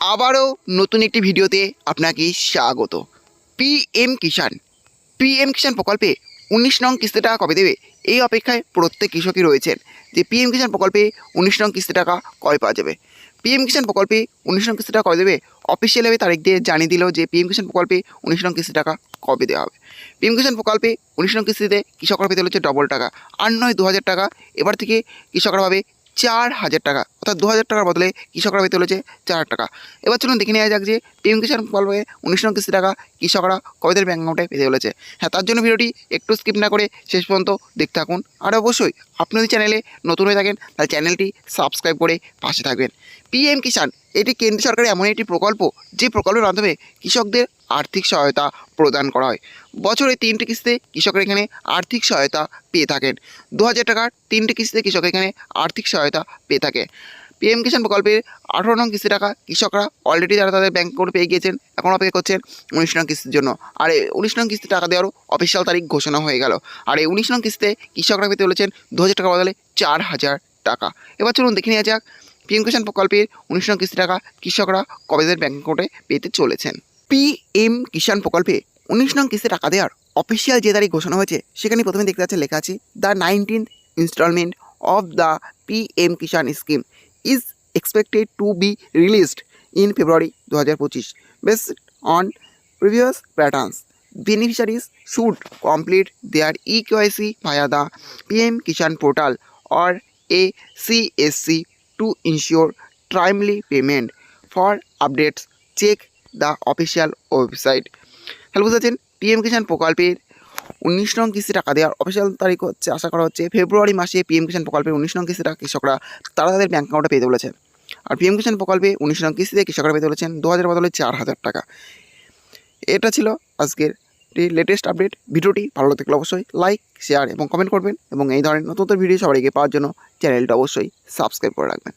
আবারও নতুন একটি ভিডিওতে আপনাকে স্বাগত। পিএম কিষাণ প্রকল্পে 19 নং কিস্তি টাকা কবে দেবে, এই অপেক্ষায় প্রত্যেক কৃষকই রয়েছেন যে পিএম কিষাণ প্রকল্পে 19 নং কিস্তি টাকা কবে পাওয়া যাবে। পিএম কিষাণ প্রকল্পে 19 নং কিস্তি টাকা কবে দেবে, অফিসিয়ালভাবে তারিখ দিয়ে জানিয়ে দিল যে পিএম কিষাণ প্রকল্পে 19 নং কিস্তি টাকা কবে দেওয়া হবে। পিএম কিষাণ প্রকল্পে 19 নং কিস্তিতে কৃষকরা পেতে চলেছে ডবল টাকা, আর নয় 2000 টাকা। এবার থেকে কৃষকরা পাবে 4000 টাকা, অর্থাৎ 2000 টাকার বদলে কৃষকরা পেতে চলেছে 4000 টাকা। এবার চলুন দেখে নেওয়া যাক যে পিএম কিষাণ প্রকল্পে 19 নং কিস্তি টাকা কৃষকরা কবে তাদের ব্যাঙ্ক অ্যাকাউন্টে পেতে চলেছে। হ্যাঁ, তার জন্য ভিডিওটি একটু স্কিপ না করে শেষ পর্যন্ত দেখতে থাকুন। আর অবশ্যই আপনি যদি চ্যানেলে নতুন হয়ে থাকেন তাহলে চ্যানেলটি সাবস্ক্রাইব করে পাশে থাকবেন। পিএম কিষাণ এটি কেন্দ্র সরকারের এমন একটি প্রকল্প যে প্রকল্পের মাধ্যমে কৃষকদের আর্থিক সহায়তা প্রদান করা হয়। বছরে 3টি কিস্তিতে কৃষকরা এখানে আর্থিক সহায়তা পেয়ে থাকেন। 2000 টাকার 3টি কিস্তিতে কৃষক এখানে আর্থিক সহায়তা পেয়ে থাকে। পিএম কিষাণ প্রকল্পের 18 নং কিস্তি টাকা কৃষকরা অলরেডি তারা তাদের ব্যাঙ্ক অ্যাকাউন্টে পেয়ে গিয়েছেন, এখন অপেক্ষা করছেন 19 নং কিস্তির জন্য। আর এই 19 নং কিস্তি টাকা দেওয়ারও অফিসিয়াল তারিখ ঘোষণা হয়ে গেল। আর এই 19 নং কিস্তিতে কৃষকরা পেতে চলেছেন 2000 টাকা বদলে 4000 টাকা। এবার চলুন দেখে নেওয়া যাক পিএম কিষাণ প্রকল্পের 19 নং কিস্তি টাকা কৃষকরা কবে তাদের ব্যাঙ্ক অ্যাকাউন্টে পেতে চলেছেন। পিএম কিষাণ প্রকল্পে 19 নং কিস্তি টাকা দেওয়ার অফিসিয়াল যে তারিখ ঘোষণা হয়েছে সেখানে প্রথমে দেখতে পাচ্ছেন লেখা আছে the 19th instalment of the PM Kisan scheme is expected to be released in February 2025 based on previous patterns. Beneficiaries should complete their eKYC via the PM Kishan portal or a CSC to ensure timely payment. For updates, check the official website. তাহলে বুঝতে পারছেন PM কিষাণ প্রকল্পের 19 নং কিস্তি টাকা দেওয়ার official তারিখ হচ্ছে আশা করা হচ্ছে ফেব্রুয়ারি মাসে। পিএম কিষাণ প্রকল্পের 19 নং কিস্তি টাকা কৃষকরা তারা তাদের ব্যাঙ্ক অ্যাকাউন্টে পেতে বলেছে। আর পিএম কিষাণ প্রকল্পে 19 নং কিস্তিতে কৃষকরা পেতে চলেছেন 2000 বদলে 4000 টাকা। এটা ছিল আজকের লেটেস্ট আপডেট। ভিডিওটি ভালো লাগলে অবশ্যই লাইক, শেয়ার এবং কমেন্ট করবেন, এবং এই ধরনের নতুন ভিডিও সবার আগে পাওয়ার জন্য চ্যানেলটা অবশ্যই সাবস্ক্রাইব করে রাখবেন।